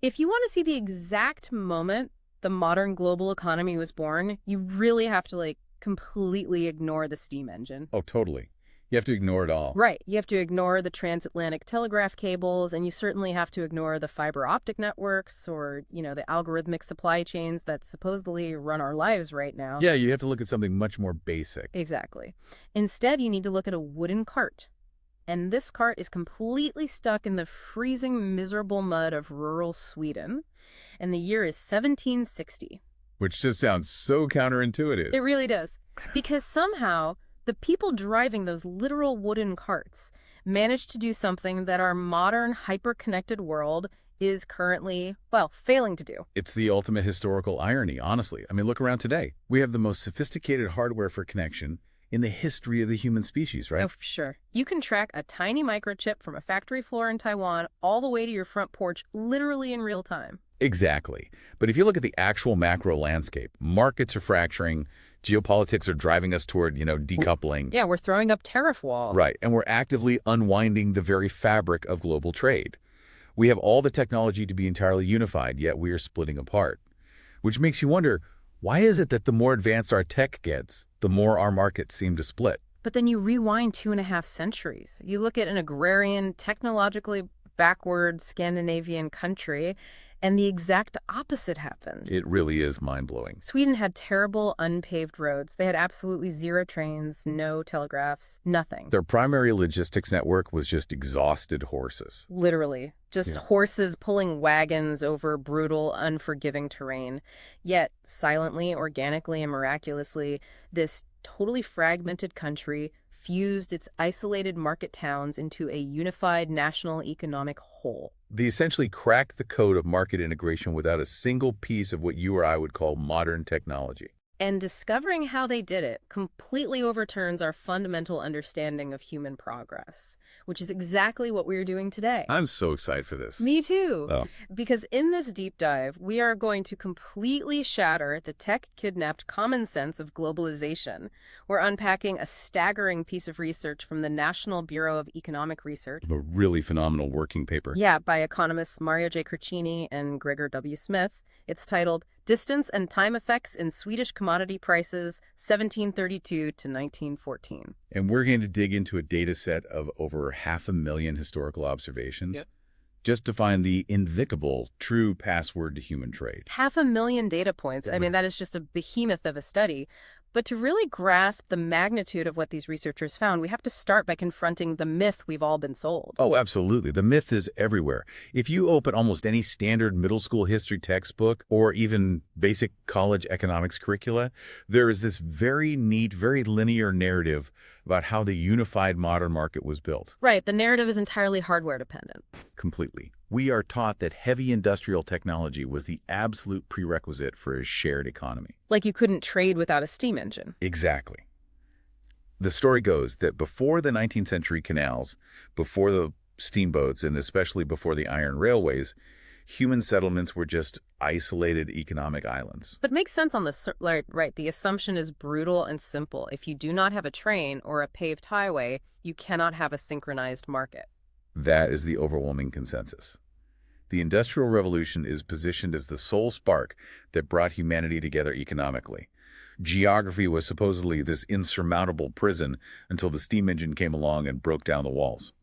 If you want to see the exact moment the modern global economy was born, you really have to, completely ignore the steam engine. Oh, totally. You have to ignore it all. Right. You have to ignore the transatlantic telegraph cables, and you certainly have to ignore the fiber optic networks or, the algorithmic supply chains that supposedly run our lives right now. Yeah, you have to look at something much more basic. Exactly. Instead, you need to look at a wooden cart. And this cart is completely stuck in the freezing, miserable mud of rural Sweden. And the year is 1760. Which just sounds so counterintuitive. It really does. Because somehow, the people driving those literal wooden carts managed to do something that our modern, hyper-connected world is currently, failing to do. It's the ultimate historical irony, honestly. I mean, look around today. We have the most sophisticated hardware for connection in the history of the human species, right? Oh, for sure. You can track a tiny microchip from a factory floor in Taiwan all the way to your front porch, literally in real time. Exactly. But if you look at the actual macro landscape, markets are fracturing, geopolitics are driving us toward, decoupling. Yeah, we're throwing up tariff walls. Right. And we're actively unwinding the very fabric of global trade. We have all the technology to be entirely unified, yet we are splitting apart. Which makes you wonder, why is it that the more advanced our tech gets, the more our markets seem to split? But then you rewind 2.5 centuries. You look at an agrarian, technologically backward Scandinavian country, and the exact opposite happened. It really is mind-blowing. Sweden had terrible unpaved roads. They had absolutely zero trains, no telegraphs, nothing. Their primary logistics network was just exhausted horses. Literally. Just horses pulling wagons over brutal, unforgiving terrain. Yet, silently, organically, and miraculously, this totally fragmented country fused its isolated market towns into a unified national economic whole. They essentially cracked the code of market integration without a single piece of what you or I would call modern technology. And discovering how they did it completely overturns our fundamental understanding of human progress, which is exactly what we're doing today. I'm so excited for this. Me too. Oh. Because in this deep dive, we are going to completely shatter the tech-kidnapped common sense of globalization. We're unpacking a staggering piece of research from the National Bureau of Economic Research. A really phenomenal working paper. Yeah, by economists Mario J. Curcini and Gregor W. Smith. It's titled Distance and Time Effects in Swedish Commodity Prices, 1732 to 1914. And we're going to dig into a data set of over 500,000 historical observations just to find the invicable true password to human trade. 500,000 data points. I mean, that is just a behemoth of a study. But to really grasp the magnitude of what these researchers found, we have to start by confronting the myth we've all been sold. Oh, absolutely. The myth is everywhere. If you open almost any standard middle school history textbook or even basic college economics curricula, there is this very neat, very linear narrative about how the unified modern market was built. Right. The narrative is entirely hardware dependent. Completely. We are taught that heavy industrial technology was the absolute prerequisite for a shared economy. Like you couldn't trade without a steam engine. Exactly. The story goes that before the 19th century canals, before the steamboats, and especially before the iron railways, human settlements were just isolated economic islands. But makes sense on the right. The assumption is brutal and simple. If you do not have a train or a paved highway, you cannot have a synchronized market. That is the overwhelming consensus. The Industrial Revolution is positioned as the sole spark that brought humanity together economically. Geography was supposedly this insurmountable prison until the steam engine came along and broke down the walls.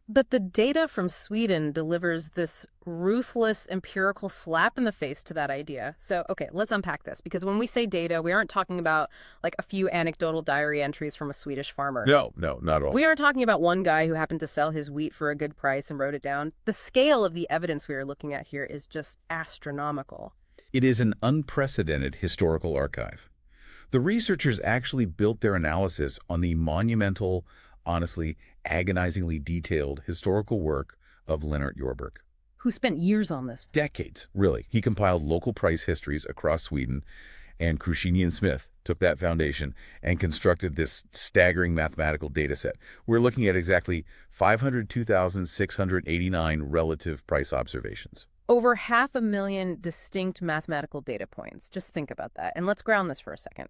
But the data from Sweden delivers this ruthless empirical slap in the face to that idea. So, okay, let's unpack this. Because when we say data, we aren't talking about like a few anecdotal diary entries from a Swedish farmer. No, not at all. We aren't talking about one guy who happened to sell his wheat for a good price and wrote it down. The scale of the evidence we are looking at here is just astronomical. It is an unprecedented historical archive. The researchers actually built their analysis on the monumental, honestly, agonizingly detailed historical work of Lennart Jorberg. Who spent years on this? Decades, really. He compiled local price histories across Sweden, and Curcini and Smith took that foundation and constructed this staggering mathematical data set. We're looking at exactly 502,689 relative price observations. Over 500,000 distinct mathematical data points. Just think about that. And let's ground this for a second.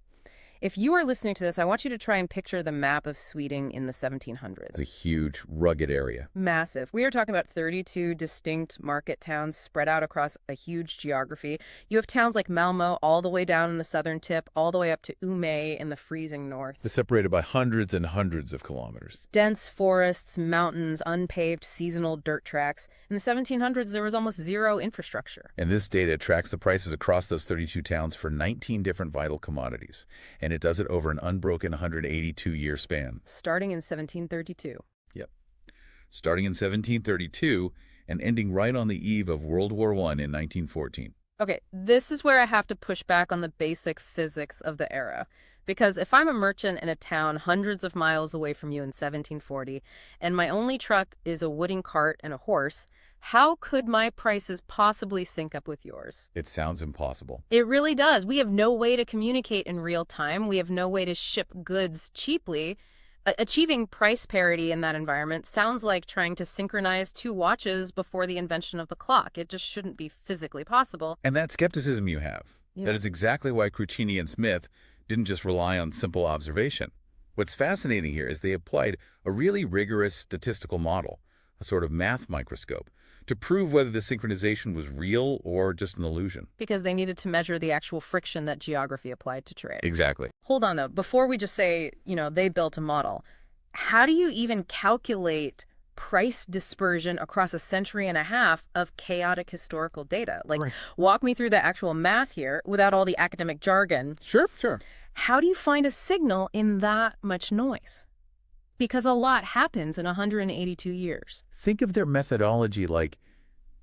If you are listening to this, I want you to try and picture the map of Sweden in the It's a 1700s. huge, rugged area. Massive. We are talking about 32 distinct market towns spread out across a huge geography. You have towns like Malmo all the way down in the southern tip, all the way up to Umeå in the freezing north. It's separated by hundreds and hundreds of kilometers. Dense forests, mountains, unpaved seasonal dirt tracks. In the 1700s, there was almost zero infrastructure. And this data tracks the prices across those 32 towns for 19 different vital commodities. And it does it over an unbroken 182-year span. Starting in 1732. Yep. Starting in 1732 and ending right on the eve of World War I in 1914. Okay, this is where I have to push back on the basic physics of the era. Because if I'm a merchant in a town hundreds of miles away from you in 1740, and my only truck is a wooden cart and a horse, how could my prices possibly sync up with yours? It sounds impossible. It really does. We have no way to communicate in real time. We have no way to ship goods cheaply. Achieving price parity in that environment sounds like trying to synchronize two watches before the invention of the clock. It just shouldn't be physically possible. And that skepticism you have, Yeah. that is exactly why Crucini and Smith didn't just rely on simple observation. What's fascinating here is they applied a really rigorous statistical model, a sort of math microscope, to prove whether the synchronization was real or just an illusion. Because they needed to measure the actual friction that geography applied to trade. Exactly. Hold on, though. Before we just say, they built a model, how do you even calculate price dispersion across a century and a half of chaotic historical data? Like, Right. walk me through the actual math here without all the academic jargon. Sure. How do you find a signal in that much noise? Because a lot happens in 182 years. Think of their methodology like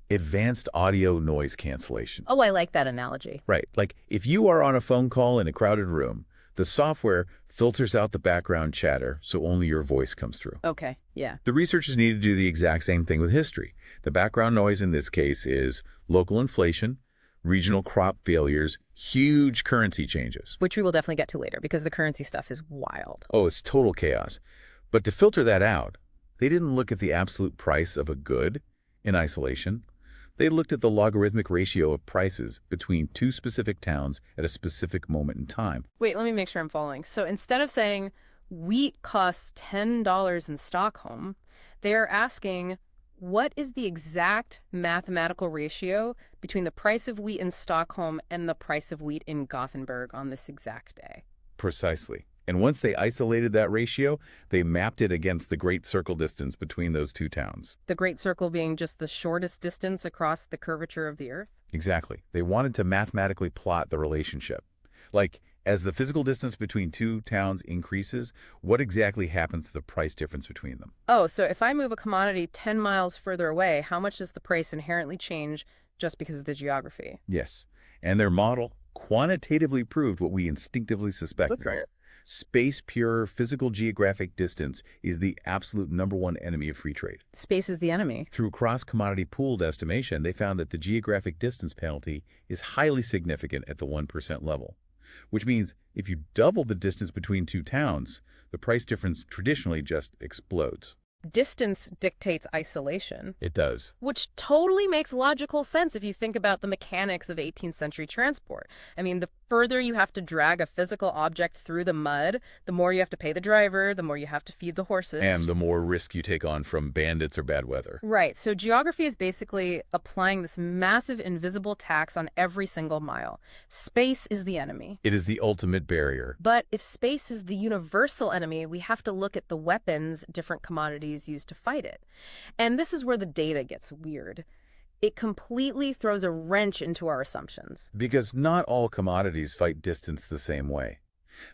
advanced audio noise cancellation. Oh, I like that analogy. Right. Like if you are on a phone call in a crowded room, the software filters out the background chatter so only your voice comes through. Okay, yeah. The researchers need to do the exact same thing with history. The background noise in this case is local inflation, regional crop failures, huge currency changes. Which we will definitely get to later because the currency stuff is wild. Oh, it's total chaos. But to filter that out, they didn't look at the absolute price of a good in isolation. They looked at the logarithmic ratio of prices between two specific towns at a specific moment in time. Wait, let me make sure I'm following. So instead of saying wheat costs $10 in Stockholm, they're asking what is the exact mathematical ratio between the price of wheat in Stockholm and the price of wheat in Gothenburg on this exact day? Precisely. And once they isolated that ratio, they mapped it against the Great Circle distance between those two towns. The Great Circle being just the shortest distance across the curvature of the Earth? Exactly. They wanted to mathematically plot the relationship. Like, as the physical distance between two towns increases, what exactly happens to the price difference between them? Oh, so if I move a commodity 10 miles further away, how much does the price inherently change just because of the geography? Yes. And their model quantitatively proved what we instinctively suspected. That's right. Space-pure physical geographic distance is the absolute #1 enemy of free trade. Space is the enemy. Through cross-commodity pooled estimation, they found that the geographic distance penalty is highly significant at the 1% level, which means if you double the distance between two towns, the price difference traditionally just explodes. Distance dictates isolation, It does. which totally makes logical sense if you think about the mechanics of 18th century transport. I mean, the further you have to drag a physical object through the mud, the more you have to pay the driver, the more you have to feed the horses. And the more risk you take on from bandits or bad weather. Right. So geography is basically applying this massive invisible tax on every single mile. Space is the enemy. It is the ultimate barrier. But if space is the universal enemy, we have to look at the weapons different commodities use to fight it. And this is where the data gets weird. It completely throws a wrench into our assumptions. Because not all commodities fight distance the same way.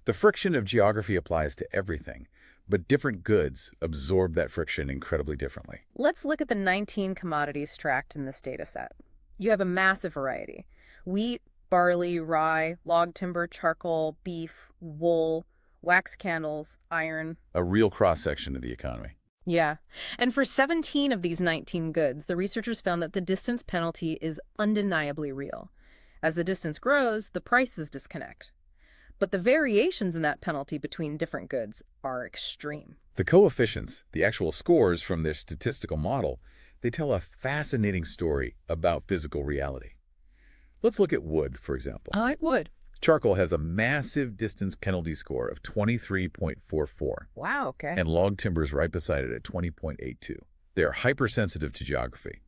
The friction of geography applies to everything, but different goods absorb that friction incredibly differently. Let's look at the 19 commodities tracked in this data set. You have a massive variety. Wheat, barley, rye, log timber, charcoal, beef, wool, wax candles, iron. A real cross-section of the economy. Yeah. And for 17 of these 19 goods, the researchers found that the distance penalty is undeniably real. As the distance grows, the prices disconnect. But the variations in that penalty between different goods are extreme. The coefficients, the actual scores from their statistical model, they tell a fascinating story about physical reality. Let's look at wood, for example. It would. Charcoal has a massive distance penalty score of 23.44, Wow, okay. and log timber is right beside it at 20.82. They are hypersensitive to geography.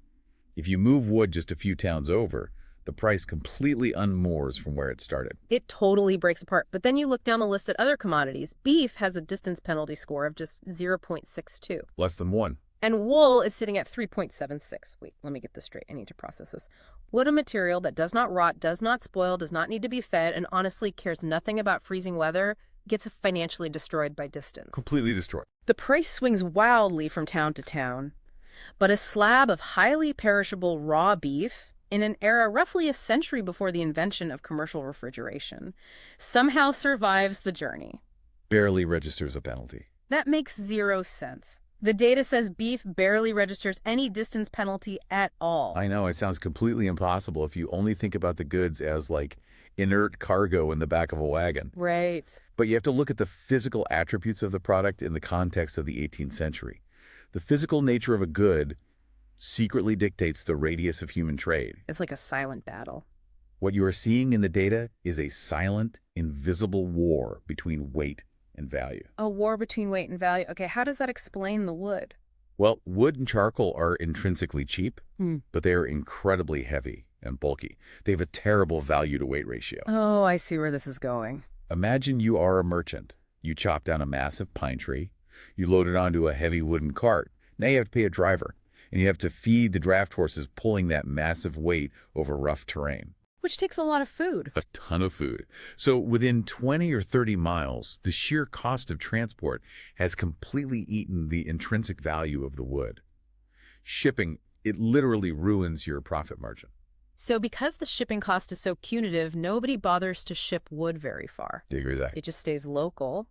If you move wood just a few towns over, the price completely unmoors from where it started. It totally breaks apart. But then you look down the list at other commodities. Beef has a distance penalty score of just 0.62. Less than 1. And wool is sitting at 3.76. Wait, let me get this straight. I need to process this. Wood, a material that does not rot, does not spoil, does not need to be fed, and honestly cares nothing about freezing weather, gets financially destroyed by distance. Completely destroyed. The price swings wildly from town to town. But a slab of highly perishable raw beef, in an era roughly a century before the invention of commercial refrigeration, somehow survives the journey. Barely registers a penalty. That makes zero sense. The data says beef barely registers any distance penalty at all. I know, it sounds completely impossible if you only think about the goods as like inert cargo in the back of a wagon. Right. But you have to look at the physical attributes of the product in the context of the 18th century. The physical nature of a good secretly dictates the radius of human trade. It's like a silent battle. What you are seeing in the data is a silent, invisible war between weight and value. A war between weight and value. Okay, how does that explain the wood? Well, wood and charcoal are intrinsically cheap, Hmm. but they are incredibly heavy and bulky. They have a terrible value-to-weight ratio. Oh, I see where this is going. Imagine you are a merchant. You chop down a massive pine tree. You load it onto a heavy wooden cart. Now you have to pay a driver, and you have to feed the draft horses pulling that massive weight over rough terrain. Which takes a lot of food. A ton of food. So within 20 or 30 miles, the sheer cost of transport has completely eaten the intrinsic value of the wood. Shipping, it literally ruins your profit margin. So because the shipping cost is so punitive, nobody bothers to ship wood very far. Exactly. It just stays local.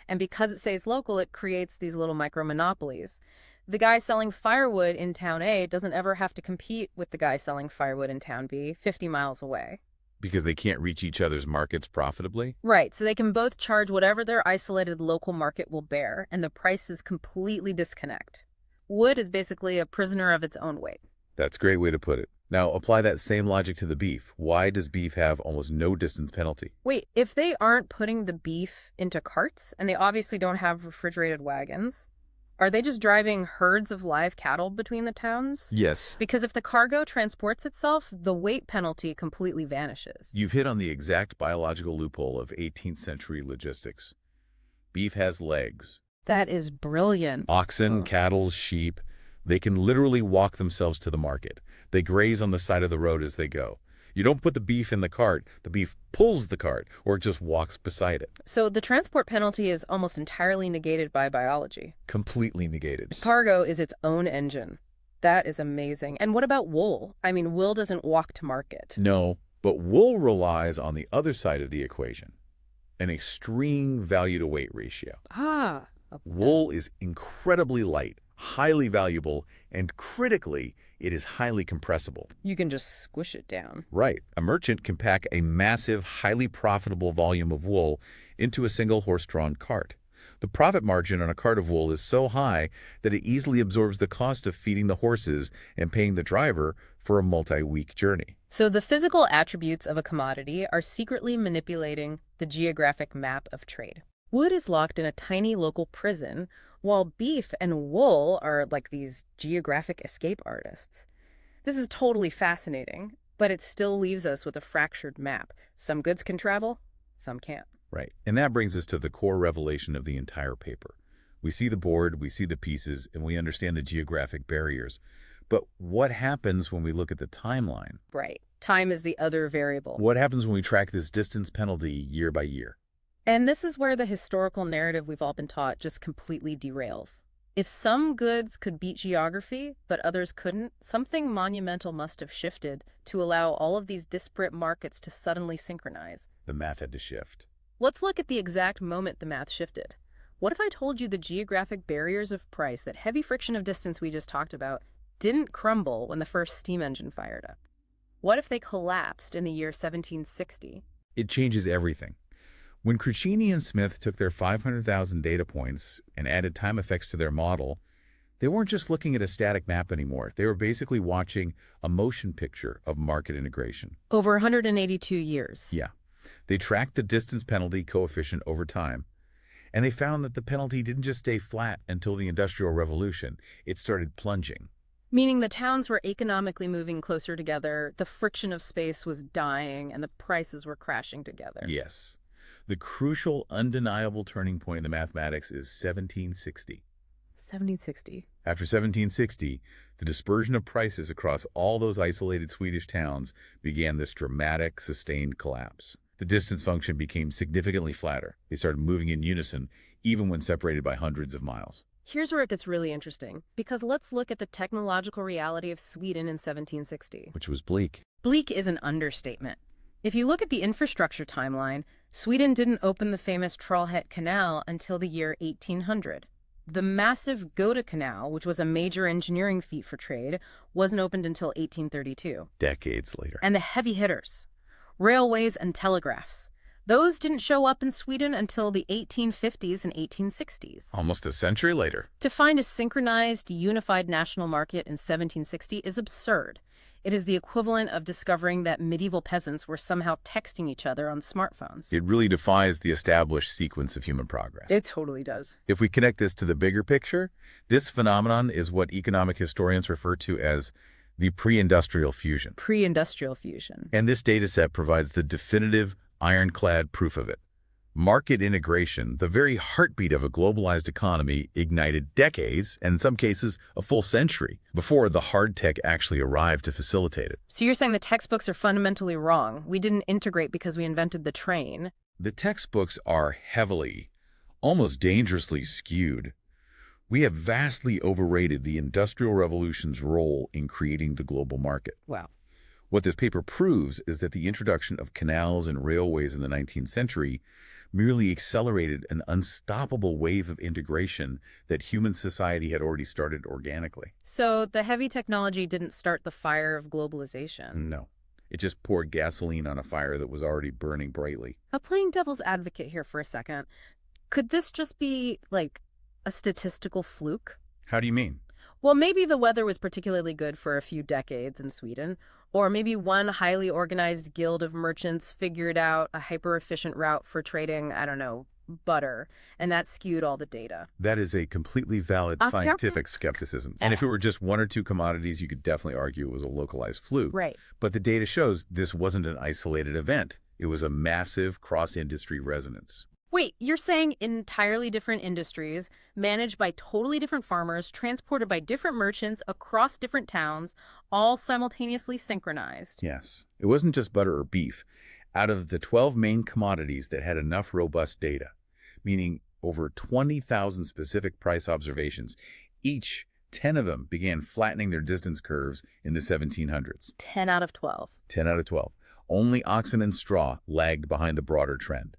And because it stays local, it creates these little micro-monopolies. The guy selling firewood in town A doesn't ever have to compete with the guy selling firewood in town B, 50 miles away. Because they can't reach each other's markets profitably? Right, so they can both charge whatever their isolated local market will bear, and the prices completely disconnect. Wood is basically a prisoner of its own weight. That's a great way to put it. Now, apply that same logic to the beef. Why does beef have almost no distance penalty? Wait, if they aren't putting the beef into carts, and they obviously don't have refrigerated wagons, are they just driving herds of live cattle between the towns? Yes. Because if the cargo transports itself, the weight penalty completely vanishes. You've hit on the exact biological loophole of 18th century logistics. Beef has legs. That is brilliant. Oxen, cattle, sheep, they can literally walk themselves to the market. They graze on the side of the road as they go. You don't put the beef in the cart, the beef pulls the cart, or it just walks beside it. So the transport penalty is almost entirely negated by biology. Completely negated. Cargo is its own engine. That is amazing. And what about wool? I mean, wool doesn't walk to market. No, but wool relies on the other side of the equation, an extreme value-to-weight ratio. Ah. Wool is incredibly light, highly valuable, and critically, it is highly compressible. You can just squish it down. Right. A merchant can pack a massive, highly profitable volume of wool into a single horse-drawn cart. The profit margin on a cart of wool is so high that it easily absorbs the cost of feeding the horses and paying the driver for a multi-week journey. So the physical attributes of a commodity are secretly manipulating the geographic map of trade. Wood is locked in a tiny local prison, while beef and wool are like these geographic escape artists. This is totally fascinating, but it still leaves us with a fractured map. Some goods can travel, some can't. Right. And that brings us to the core revelation of the entire paper. We see the board, we see the pieces, and we understand the geographic barriers. But what happens when we look at the timeline? Right. Time is the other variable. What happens when we track this distance penalty year by year? And this is where the historical narrative we've all been taught just completely derails. If some goods could beat geography, but others couldn't, something monumental must have shifted to allow all of these disparate markets to suddenly synchronize. The math had to shift. Let's look at the exact moment the math shifted. What if I told you the geographic barriers of price, that heavy friction of distance we just talked about, didn't crumble when the first steam engine fired up? What if they collapsed in the year 1760? It changes everything. When Crucini and Smith took their 500,000 data points and added time effects to their model, they weren't just looking at a static map anymore. They were basically watching a motion picture of market integration. Over 182 years. Yeah. They tracked the distance penalty coefficient over time, and they found that the penalty didn't just stay flat until the Industrial Revolution. It started plunging. Meaning the towns were economically moving closer together, the friction of space was dying, and the prices were crashing together. Yes. The crucial, undeniable turning point in the mathematics is 1760. 1760. After 1760, the dispersion of prices across all those isolated Swedish towns began this dramatic, sustained collapse. The distance function became significantly flatter. They started moving in unison, even when separated by hundreds of miles. Here's where it gets really interesting, because let's look at the technological reality of Sweden in 1760. Which was bleak. Bleak is an understatement. If you look at the infrastructure timeline, Sweden didn't open the famous Trollhätte Canal until the year 1800. The massive Gotha Canal, which was a major engineering feat for trade, wasn't opened until 1832. Decades later. And the heavy hitters, railways and telegraphs, those didn't show up in Sweden until the 1850s and 1860s. Almost a century later. To find a synchronized, unified national market in 1760 is absurd. It is the equivalent of discovering that medieval peasants were somehow texting each other on smartphones. It really defies the established sequence of human progress. It totally does. If we connect this to the bigger picture, this phenomenon is what economic historians refer to as the pre-industrial fusion. Pre-industrial fusion. And this data set provides the definitive, ironclad proof of it. Market integration, the very heartbeat of a globalized economy, ignited decades, and in some cases, a full century, before the hard tech actually arrived to facilitate it. So you're saying the textbooks are fundamentally wrong. We didn't integrate because we invented the train. The textbooks are heavily, almost dangerously skewed. We have vastly overrated the Industrial Revolution's role in creating the global market. Wow. What this paper proves is that the introduction of canals and railways in the 19th century merely accelerated an unstoppable wave of integration that human society had already started organically. So the heavy technology didn't start the fire of globalization. No. It just poured gasoline on a fire that was already burning brightly. Now, playing devil's advocate here for a second, could this just be, like, a statistical fluke? How do you mean? Well, maybe the weather was particularly good for a few decades in Sweden, or maybe one highly organized guild of merchants figured out a hyper-efficient route for trading, I don't know, butter, and that skewed all the data. That is a completely valid scientific skepticism. And if it were just one or two commodities, you could definitely argue it was a localized fluke. Right. But the data shows this wasn't an isolated event. It was a massive cross-industry resonance. Wait, you're saying entirely different industries, managed by totally different farmers, transported by different merchants across different towns, all simultaneously synchronized? Yes. It wasn't just butter or beef. Out of the 12 main commodities that had enough robust data, meaning over 20,000 specific price observations, each 10 of them began flattening their distance curves in the 1700s. 10 out of 12. 10 out of 12. Only oxen and straw lagged behind the broader trend.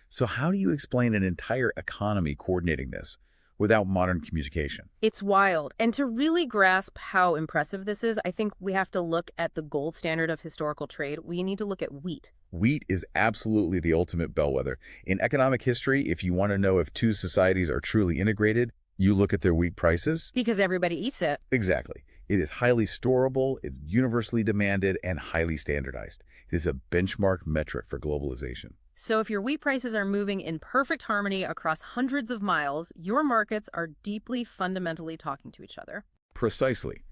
So how do you explain an entire economy coordinating this without modern communication? It's wild. And to really grasp how impressive this is, I think we have to look at the gold standard of historical trade. We need to look at wheat. Wheat is absolutely the ultimate bellwether. In economic history, if you want to know if two societies are truly integrated, you look at their wheat prices. Because everybody eats it. Exactly. It is highly storable, it's universally demanded, and highly standardized. It is a benchmark metric for globalization. So if your wheat prices are moving in perfect harmony across hundreds of miles, your markets are deeply fundamentally talking to each other. Precisely.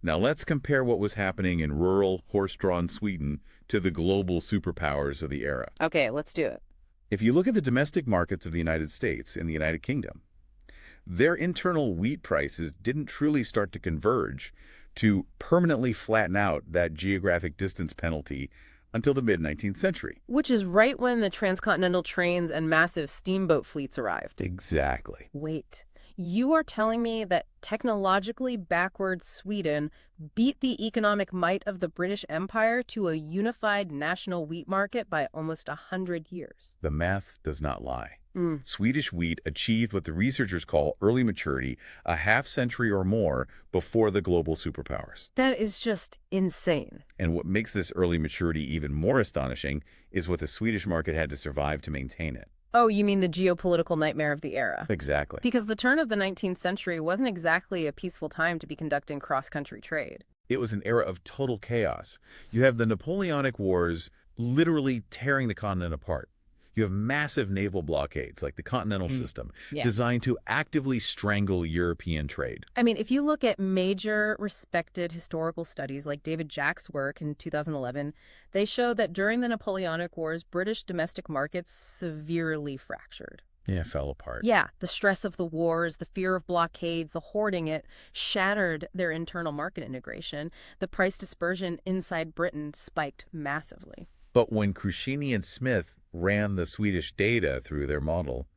Now let's compare what was happening in rural, horse-drawn Sweden to the global superpowers of the era. Okay, let's do it. If you look at the domestic markets of the United States and the United Kingdom, their internal wheat prices didn't truly start to converge to permanently flatten out that geographic distance penalty until the mid-19th century. Which is right when the transcontinental trains and massive steamboat fleets arrived. Exactly. Wait, you are telling me that technologically backward Sweden beat the economic might of the British Empire to a unified national wheat market by almost 100 years? The math does not lie. Swedish wheat achieved what the researchers call early maturity a half-century or more before the global superpowers. That is just insane. And what makes this early maturity even more astonishing is what the Swedish market had to survive to maintain it. Oh, you mean the geopolitical nightmare of the era? Exactly. Because the turn of the 19th century wasn't exactly a peaceful time to be conducting cross-country trade. It was an era of total chaos. You have the Napoleonic Wars literally tearing the continent apart. You have massive naval blockades like the Continental System, Yeah. designed to actively strangle European trade. I mean, if you look at major respected historical studies like David Jack's work in 2011, they show that during the Napoleonic Wars, British domestic markets severely fractured. Yeah, fell apart. Yeah, the stress of the wars, the fear of blockades, the hoarding, it shattered their internal market integration. The price dispersion inside Britain spiked massively. But when Cruciani and Smith ran the Swedish data through their model,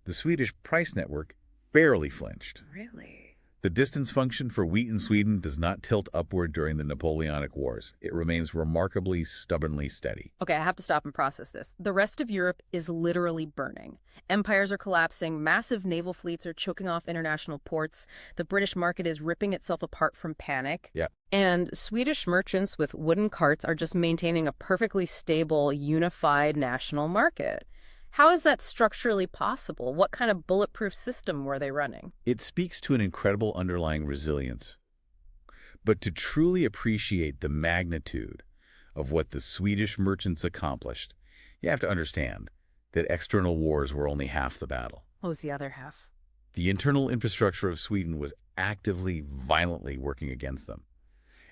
the Swedish price network barely flinched. Really? The distance function for wheat in Sweden does not tilt upward during the Napoleonic Wars. It remains remarkably stubbornly steady. Okay, I have to stop and process this. The rest of Europe is literally burning. Empires are collapsing, massive naval fleets are choking off international ports, the British market is ripping itself apart from panic. Yeah. And Swedish merchants with wooden carts are just maintaining a perfectly stable, unified national market. How is that structurally possible? What kind of bulletproof system were they running? It speaks to an incredible underlying resilience. But to truly appreciate the magnitude of what the Swedish merchants accomplished, you have to understand that external wars were only half the battle. What was the other half? The internal infrastructure of Sweden was actively, violently working against them.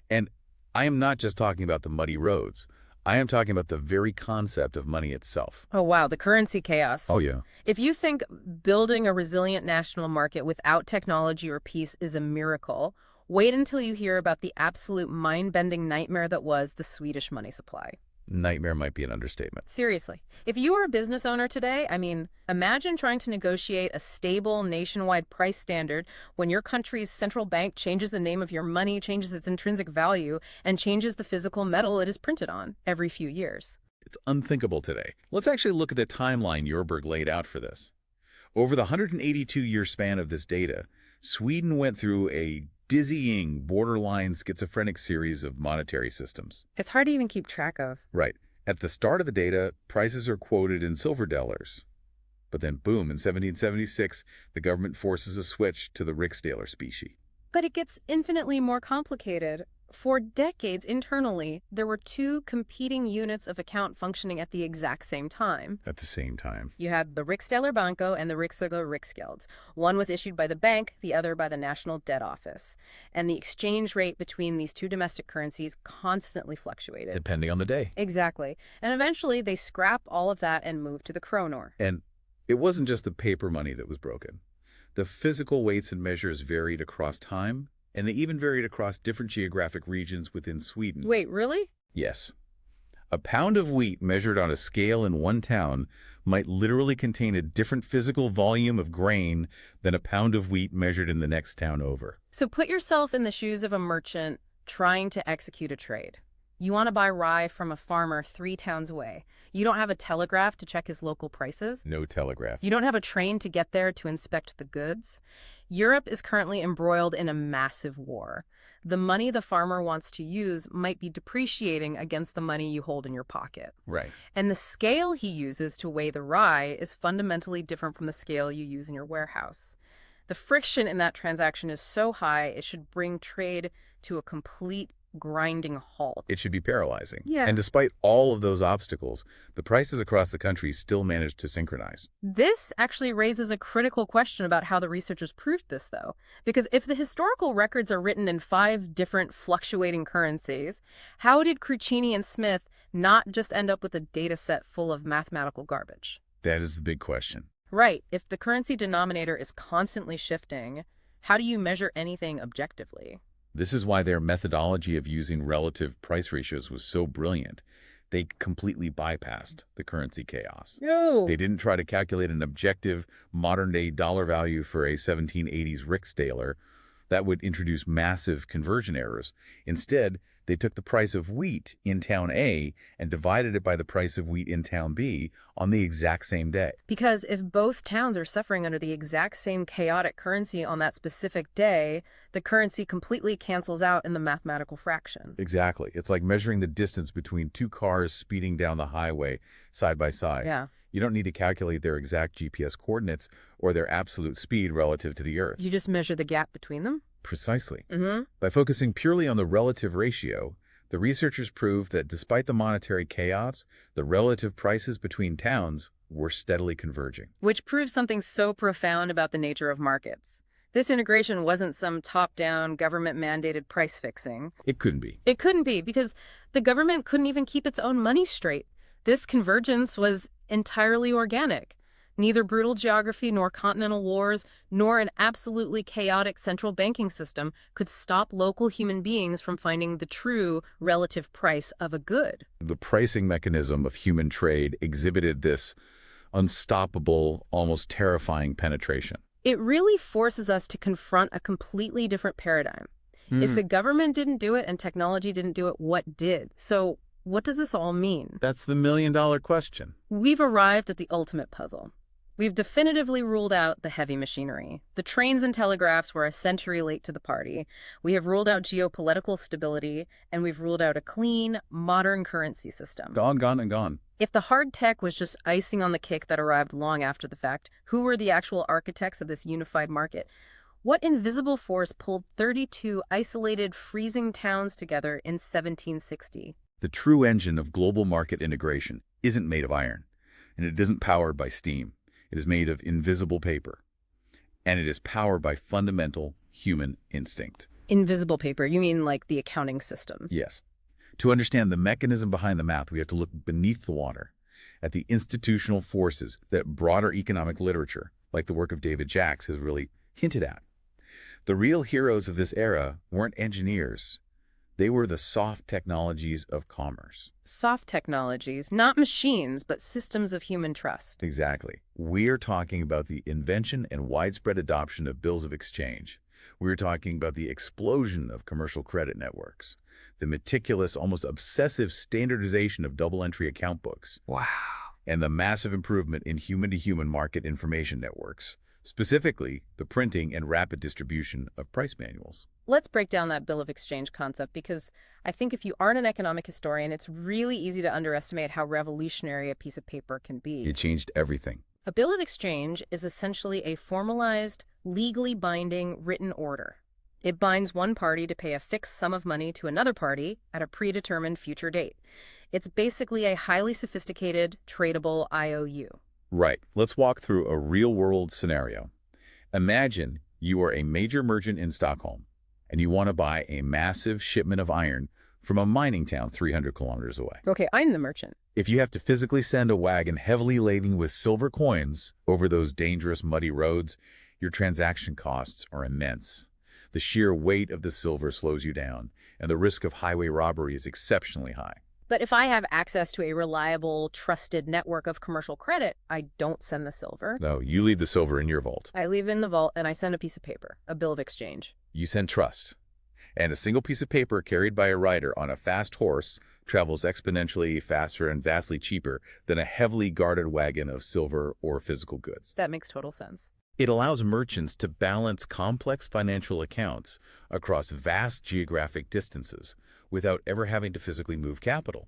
And I am not just talking about the muddy roads. I am talking about the very concept of money itself. Oh, wow, the currency chaos. Oh, yeah. If you think building a resilient national market without technology or peace is a miracle, wait until you hear about the absolute mind-bending nightmare that was the Swedish money supply. Nightmare might be an understatement. Seriously, if you were a business owner today, imagine trying to negotiate a stable nationwide price standard when your country's central bank changes the name of your money, changes its intrinsic value, and changes the physical metal it is printed on every few years. It's unthinkable today. Let's actually look at the timeline Jorberg laid out for this. Over the 182-year span of this data, Sweden went through a dizzying, borderline schizophrenic series of monetary systems. It's hard to even keep track of. Right. At the start of the data, prices are quoted in silver dollars. But then, boom, in 1776, the government forces a switch to the riksdaler specie. But it gets infinitely more complicated. For decades internally, there were two competing units of account functioning at the exact same time. At the same time. You had the Riksdaler Banco and the Riksdaler Riksgeld. One was issued by the bank, the other by the National Debt Office. And the exchange rate between these two domestic currencies constantly fluctuated. Depending on the day. Exactly. And eventually they scrap all of that and move to the kronor. And it wasn't just the paper money that was broken. The physical weights and measures varied across time, and they even varied across different geographic regions within Sweden. Wait, really? Yes. A pound of wheat measured on a scale in one town might literally contain a different physical volume of grain than a pound of wheat measured in the next town over. So put yourself in the shoes of a merchant trying to execute a trade. You want to buy rye from a farmer 3 towns away. You don't have a telegraph to check his local prices. No telegraph. You don't have a train to get there to inspect the goods. Europe is currently embroiled in a massive war. The money the farmer wants to use might be depreciating against the money you hold in your pocket. Right. And the scale he uses to weigh the rye is fundamentally different from the scale you use in your warehouse. The friction in that transaction is so high, it should bring trade to a complete grinding halt. It should be paralyzing. Yeah. And despite all of those obstacles, the prices across the country still managed to synchronize. This actually raises a critical question about how the researchers proved this, though. Because if the historical records are written in 5 different fluctuating currencies, how did Cruciani and Smith not just end up with a data set full of mathematical garbage? That is the big question. Right. If the currency denominator is constantly shifting, how do you measure anything objectively? This is why their methodology of using relative price ratios was so brilliant. They completely bypassed the currency chaos. No. They didn't try to calculate an objective modern-day dollar value for a 1780s riksdaler. That would introduce massive conversion errors. Instead, they took the price of wheat in town A and divided it by the price of wheat in town B on the exact same day. Because if both towns are suffering under the exact same chaotic currency on that specific day, the currency completely cancels out in the mathematical fraction. Exactly. It's like measuring the distance between 2 cars speeding down the highway side by side. Yeah. You don't need to calculate their exact GPS coordinates or their absolute speed relative to the Earth. You just measure the gap between them? Precisely. Mm-hmm. By focusing purely on the relative ratio, the researchers proved that despite the monetary chaos, the relative prices between towns were steadily converging. Which proves something so profound about the nature of markets. This integration wasn't some top-down, government-mandated price fixing. It couldn't be. It couldn't be, because the government couldn't even keep its own money straight. This convergence was entirely organic. Neither brutal geography nor continental wars, nor an absolutely chaotic central banking system could stop local human beings from finding the true relative price of a good. The pricing mechanism of human trade exhibited this unstoppable, almost terrifying penetration. It really forces us to confront a completely different paradigm. If the government didn't do it and technology didn't do it, what did? So what does this all mean? That's the million-dollar question. We've arrived at the ultimate puzzle. We've definitively ruled out the heavy machinery. The trains and telegraphs were a century late to the party. We have ruled out geopolitical stability, and we've ruled out a clean, modern currency system. Gone, gone, and gone. If the hard tech was just icing on the cake that arrived long after the fact, who were the actual architects of this unified market? What invisible force pulled 32 isolated, freezing towns together in 1760? The true engine of global market integration isn't made of iron, and it isn't powered by steam. It is made of invisible paper, and it is powered by fundamental human instinct. Invisible paper, you mean like the accounting systems? Yes. To understand the mechanism behind the math, we have to look beneath the water, at the institutional forces that broader economic literature, like the work of David Jacks, has really hinted at. The real heroes of this era weren't engineers. They were the soft technologies of commerce. Soft technologies, not machines, but systems of human trust. Exactly. We're talking about the invention and widespread adoption of bills of exchange. We're talking about the explosion of commercial credit networks, the meticulous, almost obsessive standardization of double-entry account books. Wow. And the massive improvement in human-to-human market information networks, specifically the printing and rapid distribution of price manuals. Let's break down that bill of exchange concept, because I think if you aren't an economic historian, it's really easy to underestimate how revolutionary a piece of paper can be. It changed everything. A bill of exchange is essentially a formalized, legally binding written order. It binds one party to pay a fixed sum of money to another party at a predetermined future date. It's basically a highly sophisticated, tradable IOU. Right. Let's walk through a real-world scenario. Imagine you are a major merchant in Stockholm, and you want to buy a massive shipment of iron from a mining town 300 kilometers away. Okay, I'm the merchant. If you have to physically send a wagon heavily laden with silver coins over those dangerous, muddy roads, your transaction costs are immense. The sheer weight of the silver slows you down, and the risk of highway robbery is exceptionally high. But if I have access to a reliable, trusted network of commercial credit, I don't send the silver. No, you leave the silver in your vault. I leave it in the vault and I send a piece of paper, a bill of exchange. You send trust. And a single piece of paper carried by a rider on a fast horse travels exponentially faster and vastly cheaper than a heavily guarded wagon of silver or physical goods. That makes total sense. It allows merchants to balance complex financial accounts across vast geographic distances without ever having to physically move capital.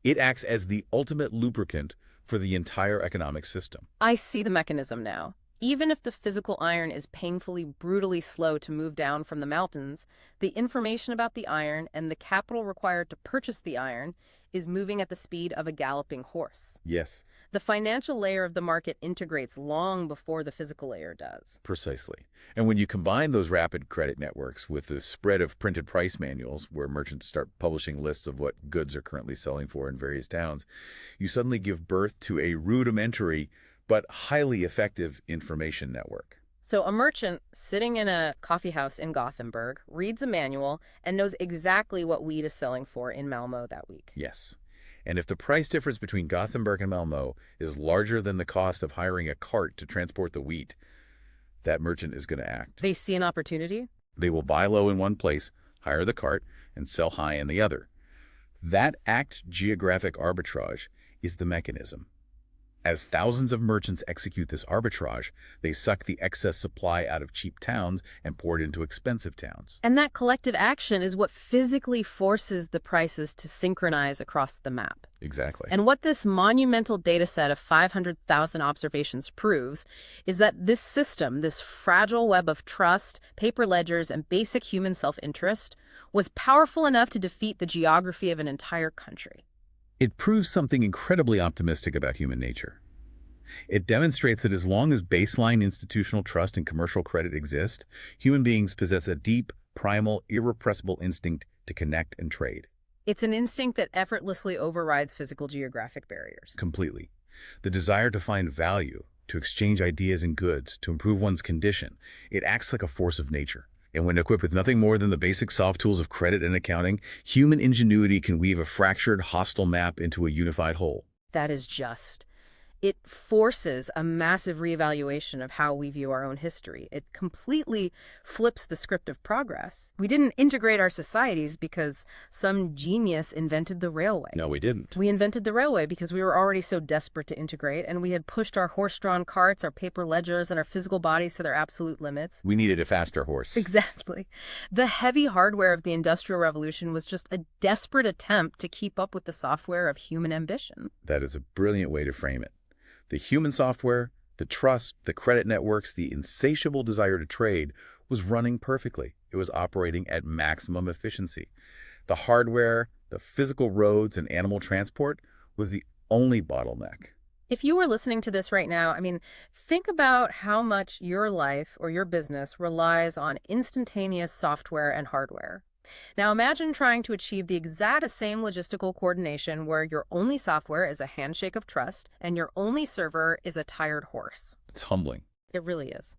It acts as the ultimate lubricant for the entire economic system. I see the mechanism now. Even if the physical iron is painfully, brutally slow to move down from the mountains, the information about the iron and the capital required to purchase the iron is moving at the speed of a galloping horse. Yes. The financial layer of the market integrates long before the physical layer does. Precisely. And when you combine those rapid credit networks with the spread of printed price manuals, where merchants start publishing lists of what goods are currently selling for in various towns, you suddenly give birth to a rudimentary but highly effective information network. So a merchant sitting in a coffee house in Gothenburg reads a manual and knows exactly what wheat is selling for in Malmö that week. Yes. And if the price difference between Gothenburg and Malmö is larger than the cost of hiring a cart to transport the wheat, that merchant is going to act. They see an opportunity? They will buy low in one place, hire the cart, and sell high in the other. That geographic arbitrage is the mechanism. As thousands of merchants execute this arbitrage, they suck the excess supply out of cheap towns and pour it into expensive towns. And that collective action is what physically forces the prices to synchronize across the map. Exactly. And what this monumental data set of 500,000 observations proves is that this system, this fragile web of trust, paper ledgers, and basic human self-interest, was powerful enough to defeat the geography of an entire country. It proves something incredibly optimistic about human nature. It demonstrates that as long as baseline institutional trust and commercial credit exist, human beings possess a deep, primal, irrepressible instinct to connect and trade. It's an instinct that effortlessly overrides physical geographic barriers. Completely. The desire to find value, to exchange ideas and goods, to improve one's condition, it acts like a force of nature. And when equipped with nothing more than the basic soft tools of credit and accounting, human ingenuity can weave a fractured, hostile map into a unified whole. That is just. It forces a massive reevaluation of how we view our own history. It completely flips the script of progress. We didn't integrate our societies because some genius invented the railway. No, we didn't. We invented the railway because we were already so desperate to integrate, and we had pushed our horse-drawn carts, our paper ledgers, and our physical bodies to their absolute limits. We needed a faster horse. Exactly. The heavy hardware of the Industrial Revolution was just a desperate attempt to keep up with the software of human ambition. That is a brilliant way to frame it. The human software, the trust, the credit networks, the insatiable desire to trade was running perfectly. It was operating at maximum efficiency. The hardware, the physical roads, and animal transport was the only bottleneck. If you were listening to this right now, think about how much your life or your business relies on instantaneous software and hardware. Now imagine trying to achieve the exact same logistical coordination where your only software is a handshake of trust and your only server is a tired horse. It's humbling. It really is.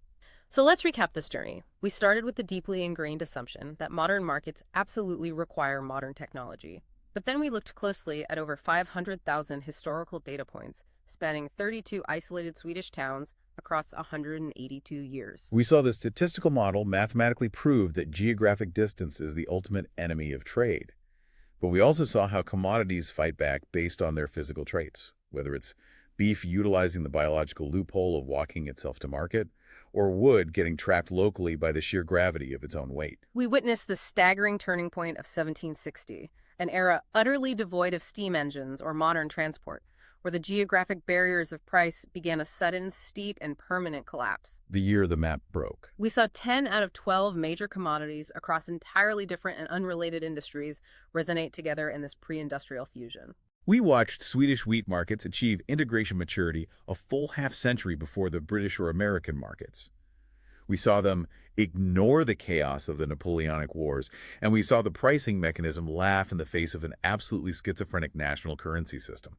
So let's recap this journey. We started with the deeply ingrained assumption that modern markets absolutely require modern technology. But then we looked closely at over 500,000 historical data points spanning 32 isolated Swedish towns across 182 years. We saw the statistical model mathematically prove that geographic distance is the ultimate enemy of trade. But we also saw how commodities fight back based on their physical traits, whether it's beef utilizing the biological loophole of walking itself to market, or wood getting trapped locally by the sheer gravity of its own weight. We witnessed the staggering turning point of 1760, an era utterly devoid of steam engines or modern transport, where the geographic barriers of price began a sudden, steep, and permanent collapse. The year the map broke. We saw 10 out of 12 major commodities across entirely different and unrelated industries resonate together in this pre-industrial fusion. We watched Swedish wheat markets achieve integration maturity a full half-century before the British or American markets. We saw them ignore the chaos of the Napoleonic Wars, and we saw the pricing mechanism laugh in the face of an absolutely schizophrenic national currency system.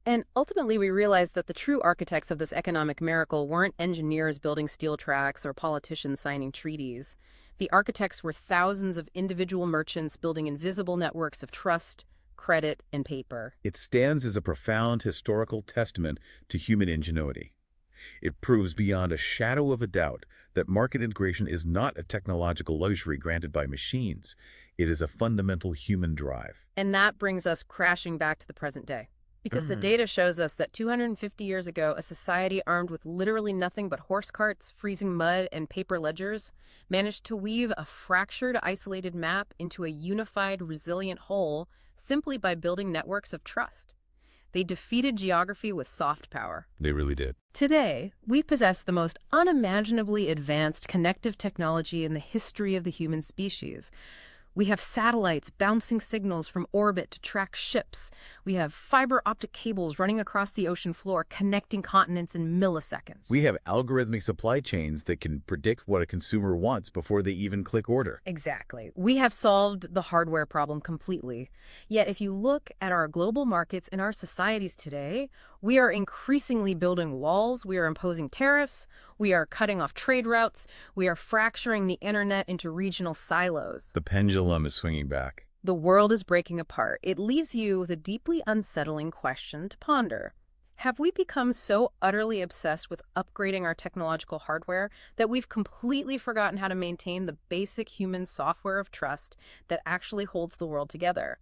And ultimately, we realized that the true architects of this economic miracle weren't engineers building steel tracks or politicians signing treaties. The architects were thousands of individual merchants building invisible networks of trust, credit, and paper. It stands as a profound historical testament to human ingenuity. It proves beyond a shadow of a doubt that market integration is not a technological luxury granted by machines. It is a fundamental human drive. And that brings us crashing back to the present day. Because the data shows us that 250 years ago, a society armed with literally nothing but horse carts, freezing mud, and paper ledgers managed to weave a fractured, isolated map into a unified, resilient whole simply by building networks of trust. They defeated geography with soft power. They really did. Today, we possess the most unimaginably advanced connective technology in the history of the human species. We have satellites bouncing signals from orbit to track ships. We have fiber optic cables running across the ocean floor, connecting continents in milliseconds. We have algorithmic supply chains that can predict what a consumer wants before they even click order. Exactly. We have solved the hardware problem completely. Yet if you look at our global markets and our societies today, we are increasingly building walls, we are imposing tariffs, we are cutting off trade routes, we are fracturing the internet into regional silos. The pendulum is swinging back. The world is breaking apart. It leaves you with a deeply unsettling question to ponder. Have we become so utterly obsessed with upgrading our technological hardware that we've completely forgotten how to maintain the basic human software of trust that actually holds the world together?